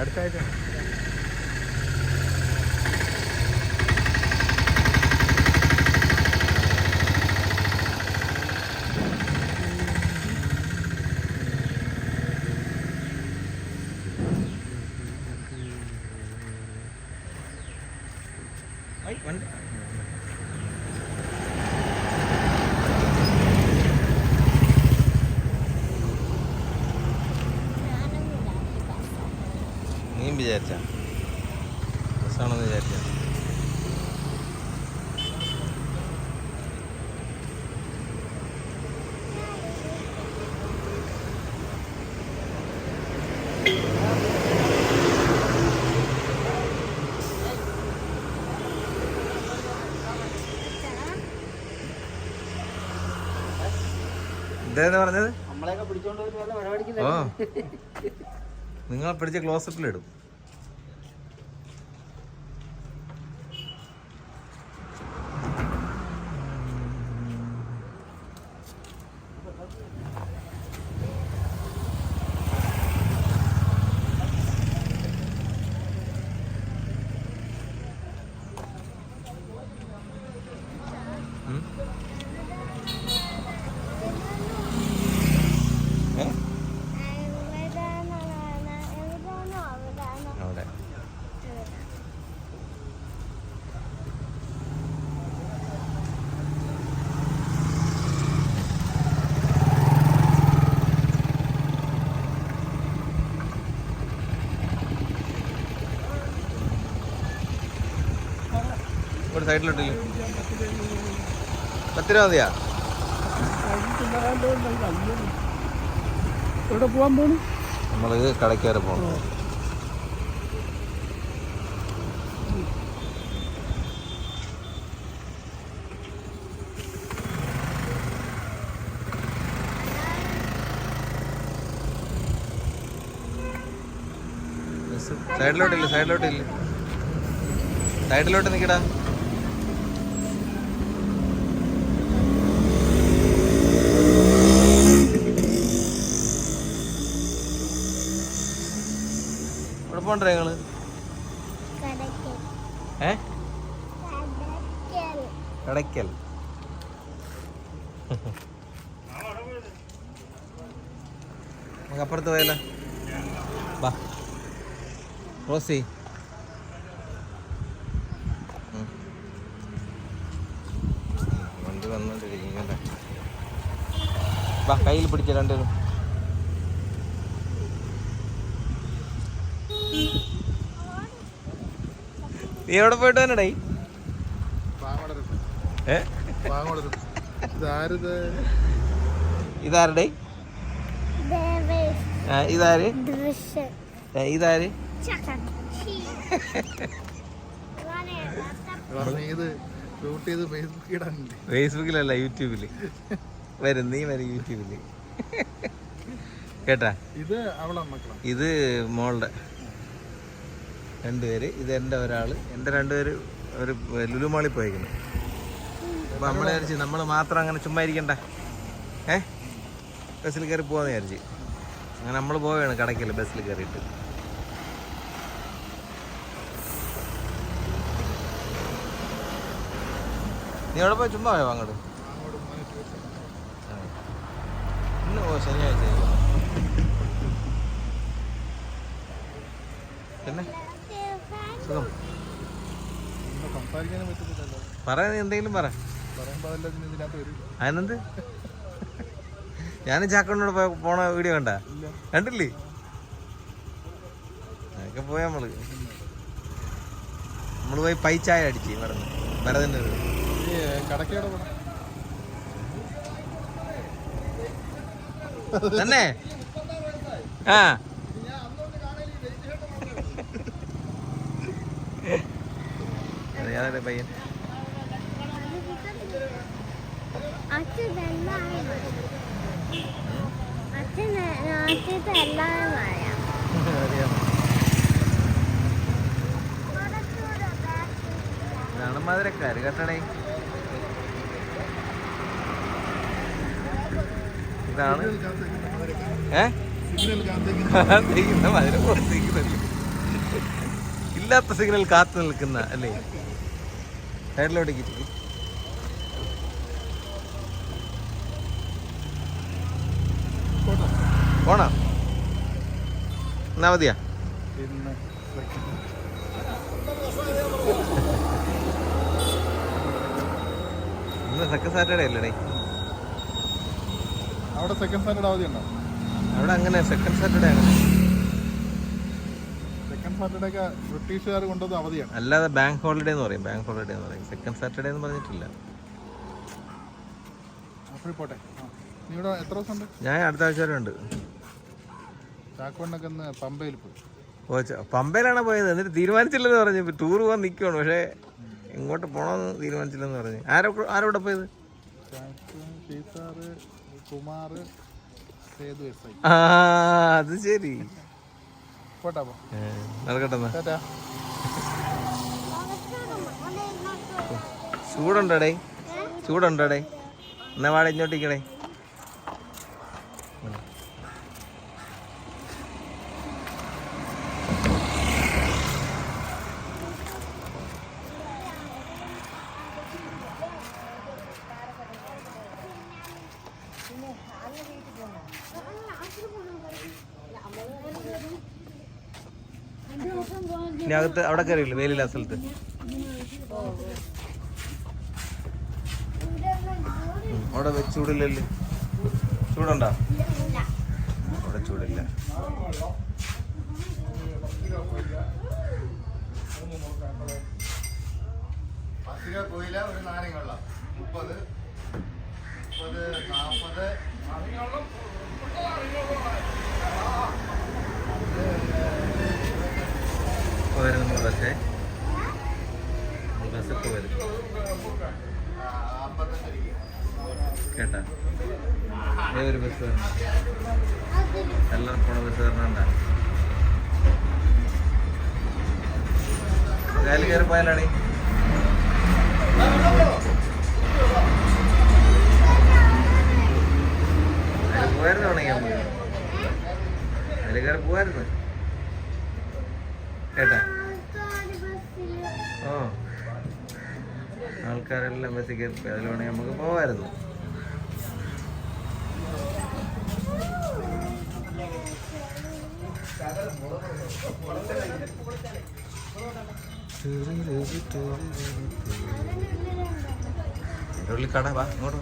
അടുത്ത ആഴ്ച നീയും വിചാരിച്ച ബസ്സാണെന്ന് വിചാരിച്ച എന്താ പറഞ്ഞത്? ഓ നിങ്ങളെ പിടിച്ച ക്ലോസപ്പിലിടും. അവിടെ ഇവിടെ സൈഡിലോട്ടില്ല. 10 രൂപ മതിയാ? എവിടെ പോകാൻ പോണു? നമ്മള് കടയ്ക്ക് വരെ പോകണം. സൈഡിലോട്ടില്ല, സൈഡിലോട്ടില്ല, സൈഡിലോട്ട് നിൽക്കടാ. ഇവിടെ പോണ്ടേ ഞങ്ങള്? കടയ്ക്കൽ. നമുക്ക് അപ്പുറത്ത് പോയല്ലോ. ബാ റോസി. വണ്ടി വന്നോണ്ടിരിക്കല്ലേ. ബാ കയ്യിൽ പിടിച്ച രണ്ടുപേരും. നീ എവിടെ പോയിട്ട് വന്നടേ? ഇതാരുടെ? ഇതാര്? ഇതാര്? ഫേസ്ബുക്കിലല്ല, യൂട്യൂബില് വരും. നീ വരും യൂട്യൂബില് കേട്ടാ. ഇത് മോളുടെ രണ്ടുപേര്, ഇത് എൻ്റെ ഒരാള്, എൻ്റെ രണ്ടുപേര് ഒരു ലുലുമാളിൽ പോയിരിക്കുന്നു. അപ്പൊ നമ്മളെ വിചാരിച്ച് നമ്മൾ മാത്രം അങ്ങനെ ചുമ്മാ ഇരിക്കണ്ട, ബസ്സിൽ കയറി പോവാന്ന് വിചാരിച്ച് അങ്ങനെ നമ്മൾ പോവുകയാണ് കടയ്ക്കൽ ബസ്സിൽ കയറിയിട്ട്. നീ എവിടെ പോയി? ചുമ്മാ പോയോ അങ്ങോട്ട്? ഇന്ന് ശനിയാഴ്ച പിന്നെ സുഖം. പറയാ, നീ എന്തെങ്കിലും പറ. അതിനെന്ത്? ഞാനും ചാക്കോനോട് പോണ വീഡിയോ കണ്ടില്ലേ? അതൊക്കെ പോയാ നമ്മള് പോയി പൈച്ചായ അടിച്ച് പറഞ്ഞു ഭരതന്റെ തന്നെ. ആ ഞാനേ പയ്യൻ. ഇതാണ് മധുരക്കാര് കേട്ടടേ. ഇതാണ് മധുരം പ്രവർത്തിക്കുന്നത്. ഇല്ലാത്ത സിഗ്നൽ കാത്തു നിൽക്കുന്ന അല്ലേ? സൈഡിലോട്ടേക്ക് പോണോ? എന്നാ മതിയാ? ഇന്ന് സെക്കൻഡ് സാറ്റർഡേ അല്ലേ? അവിടെ സെക്കൻഡ് സാറ്റർഡേ അവധിയുണ്ടോ? അവിടെ അങ്ങനെ സെക്കൻഡ് സാറ്റർഡേ അങ്ങനെ. സെക്കൻഡ് സാറ്റർഡേ ഒക്കെ ബ്രിട്ടീഷുകാർ കൊണ്ടുവന്ന അവധിയാണ്. അല്ലാതെ ബാങ്ക് ഹോളിഡേ എന്ന് പറയും. ബാങ്ക് ഹോളിഡേ എന്ന് പറയും. സെക്കൻഡ് സാറ്റർഡേ എന്ന് പറഞ്ഞിട്ടില്ല. അപ്പോൾ പോട്ടെ. നീ ഇവിടെ എത്ര ദിവസം ഉണ്ട്? ഞാൻ അടുത്ത ആഴ്ച വരെ ഉണ്ട്. ചാക്കോണ്ണൊക്കെ ഇന്ന് പമ്പയിൽ പോയി. പമ്പയിലാണ് പോയത്. എന്നിട്ട് തീരുമാനിച്ചില്ലെന്ന് പറഞ്ഞു. ടൂർ പോകാൻ നിൽക്കുവാണ്. പക്ഷേ ഇങ്ങോട്ട് പോകണമെന്ന് തീരുമാനിച്ചില്ലെന്ന് പറഞ്ഞു. ആരോടെ പോയത്? കുമാർ, അത് ശരി. നടക്കട്ടെ. ചൂടുണ്ടോടേ? ചൂടുണ്ടോടേ? എന്നാ വാട ഇങ്ങോട്ടിക്കടേ. ഇനി അകത്ത് അവിടെ കയറിയില്ല, വെയിലില്ല സ്ഥലത്ത്. അവിടെ ചൂടില്ലല്ലേ? ചൂടുണ്ടോ? അവിടെ ചൂടില്ല. പോയില്ല. ഒരു നാരങ്ങ വെള്ളം 30, 40. പോയാലും നമ്മൾ ബസ്സേ ബസ്സിൽ പോയത് കേട്ടാ? ഏതൊരു ബസ് വരണം? എല്ലാവരും പോണ ബസ് വരണണ്ട. കാലിൽ കയറി പോയാലാണേ. പോയായിരുന്നു വേണമെങ്കിൽ നമുക്ക് അതിൽ കയറി പോവായിരുന്നു കേട്ടാ? ഓ, ആൾക്കാരെല്ലാം ബസ്സിൽ കയറി പോയി. അതിൽ വേണമെങ്കിൽ നമുക്ക് പോവായിരുന്നു. കട വാ ഇങ്ങോട്ടോ.